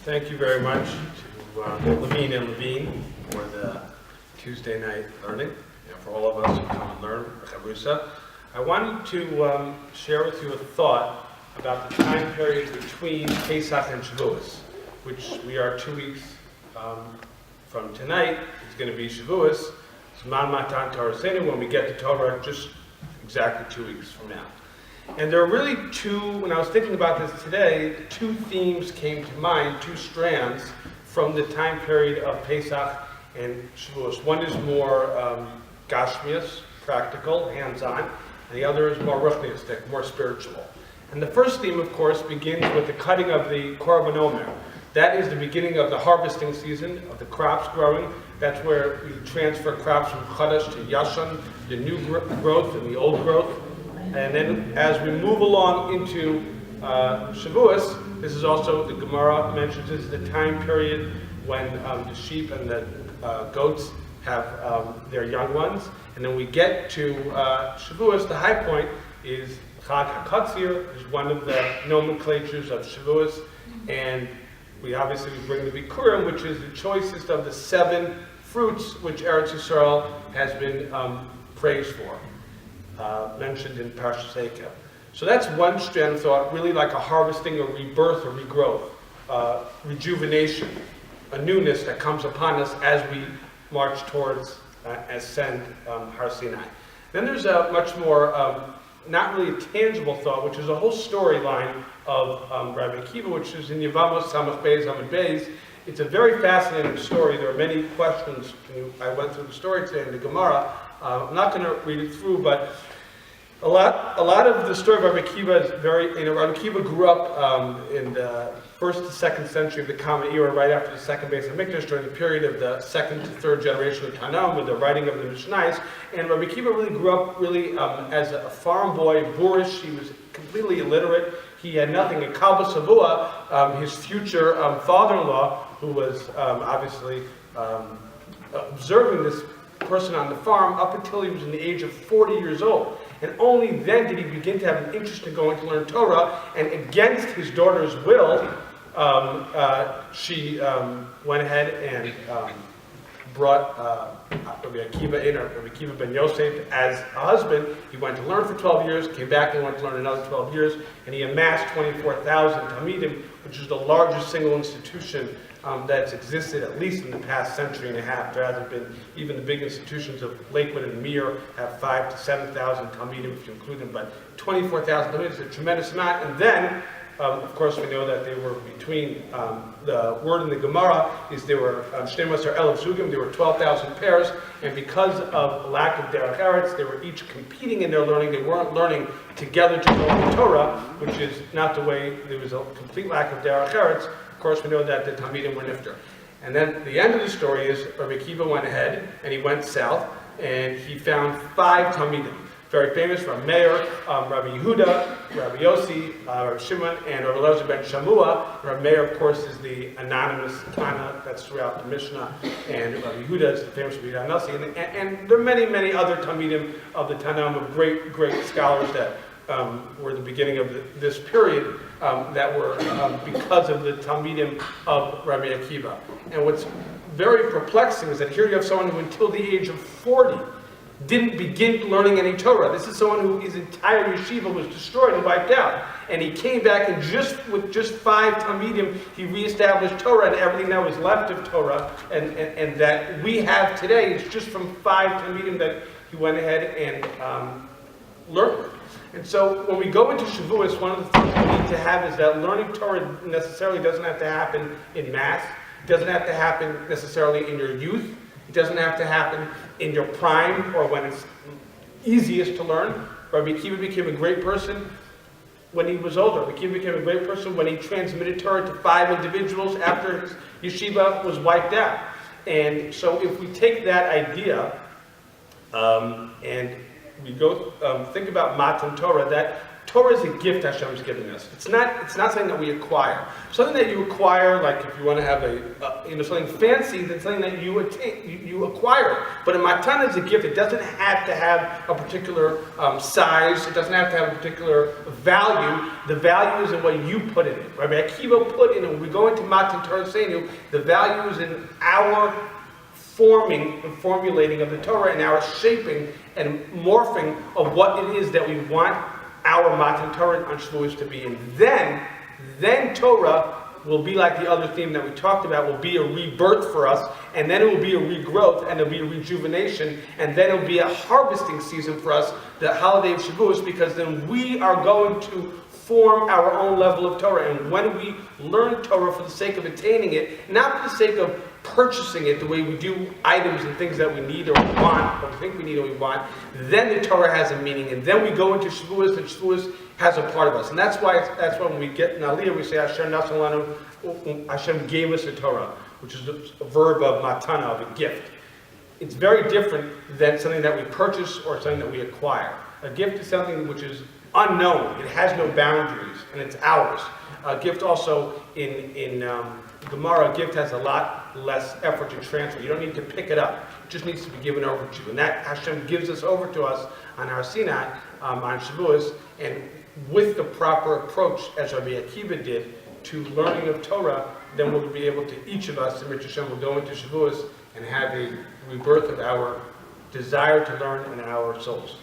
Thank you very much to Levine and Levine for the Tuesday night learning, and for all of us who come and learn Chavrusa. I wanted to share with you a thought about the time period between Pesach and Shavuos, which we are 2 weeks from tonight. It's going to be Shavuos. It's Zman Matan Torah Senu, when we get to Torah, just exactly 2 weeks from now. And there are really when I was thinking about this today, two themes came to mind, two strands from the time period of Pesach and Shavuos. One is more gashmias, practical, hands-on, and the other is more ruchniistic, more spiritual. And the first theme, of course, begins with the cutting of the Korban Omer. That is the beginning of the harvesting season, of the crops growing. That's where we transfer crops from Chadash to Yashan, the new growth and the old growth. And then as we move along into Shavuos, this is also, the Gemara mentions, this is the time period when the sheep and the goats have their young ones. And then we get to Shavuos, the high point is Chag HaKatzir, is one of the nomenclatures of Shavuos. And we obviously bring the Bikurim, which is the choicest of the 7 fruits which Eretz Yisrael has been praised for. Mentioned in Parshas Eikev. So that's one strand of thought, really like a harvesting, a rebirth, a regrowth, rejuvenation, a newness that comes upon us as we march towards ascend Har Sinai. Then there's a much more, not really a tangible thought, which is a whole storyline of Rabbi Akiva, which is in Yevamos Samach Beis Amud Beis. It's a very fascinating story. There are many questions. I went through the story today in the Gemara. I'm not going to read it through, but a lot of the story of Rabbi Akiva is Rabbi Akiva grew up in the 1st to 2nd century of the Common Era, right after the second Beis HaMikdash, during the period of the 2nd to 3rd generation of Tanam, with the writing of the Mishnais. And Rabbi Akiva really grew up as a farm boy, boorish. He was completely illiterate. He had nothing. In Kalba Savua, his future father-in-law, who was obviously observing this person on the farm up until he was in the age of 40 years old. And only then did he begin to have an interest in going to learn Torah, and against his daughter's will, she went ahead and brought Rabbi Akiva in, or Rabbi Akiva ben Yosef, as a husband. He went to learn for 12 years, came back and went to learn another 12 years, and he amassed 24,000 Talmidim, which is the largest single institution that's existed at least in the past century and a half. There hasn't been, even the big institutions of Lakewood and Mir have 5,000 to 7,000 Talmidim if you include them, but 24,000 Talmidim is a tremendous amount. And then, of course, we know that they were between, the word in the Gemara is they were Shneimosar Elef Zugim, there were 12,000 pairs, and because of lack of Derech Eretz, they were each competing in their learning. They weren't learning together to learn the Torah, which is not the way. There was a complete lack of Derech Eretz. Of course, we know that the Talmidim were nifter. And then the end of the story is Rabbi Akiva went ahead and he went south and he found 5 Talmidim. Very famous, Rabbi Meir, Rabbi Yehuda, Rabbi Yossi, Rabbi Shimon, and Rabbi Elazar ben Shamua. Rabbi Meir, of course, is the anonymous Tana that's throughout the Mishnah, and Rabbi Yehuda is the famous Rabbi Nasi. And there are many, many other Talmidim of the Tanam, of great, great scholars that were the beginning of this period that were because of the Talmidim of Rabbi Akiva. And what's very perplexing is that here you have someone who until the age of 40 didn't begin learning any Torah. This is someone who his entire yeshiva was destroyed and wiped out. And he came back and with just 5 Talmidim, he reestablished Torah, and everything that was left of Torah and that we have today is just from 5 Talmidim that he went ahead and learned. And so when we go into Shavuos, one of the things we need to have is that learning Torah necessarily doesn't have to happen in mass. It doesn't have to happen necessarily in your youth. It doesn't have to happen in your prime or when it's easiest to learn. Rabbi Akiva became a great person when he was older. Rabbi Akiva became a great person when he transmitted Torah to 5 individuals after his yeshiva was wiped out. And so if we take that idea and we go think about Matan Torah, that Torah is a gift Hashem is giving us. It's not something that we acquire. Something that you acquire, like if you want to have something fancy, then something that you acquire. But a matana is a gift. It doesn't have to have a particular size. It doesn't have to have a particular value. The value is in what you put in it. Rabbi Akiva put in it. When we go into Matan Torah Seinu, the value is in our forming and formulating of the Torah and our shaping and morphing of what it is that we want our Matan Torah on Shavuos to be. And then Torah will be like the other theme that we talked about, will be a rebirth for us, and then it will be a regrowth, and it will be a rejuvenation, and then it will be a harvesting season for us, the holiday of Shavuos, because then we are going to form our own level of Torah. And when we learn Torah for the sake of attaining it, not for the sake of purchasing it the way we do items and things that we need or want, or we think we need or we want, then the Torah has a meaning. And then we go into Shavuos, and Shavuos has a part of us. And that's why when we get in Aliyah, we say, Hashem gave us a Torah, which is a verb of matana, of a gift. It's very different than something that we purchase or something that we acquire. A gift is something which is unknown. It has no boundaries, and it's ours. A gift also, in Gemara, a gift has a lot less effort to transfer. You don't need to pick it up. It just needs to be given over to you. And that Hashem gives us over to us on our Sinai, on Shavuos, and with the proper approach, as Rabbi Akiva did, to learning of Torah, then we'll be able to, each of us, in which Hashem will go into Shavuos and have a rebirth of our desire to learn in our souls.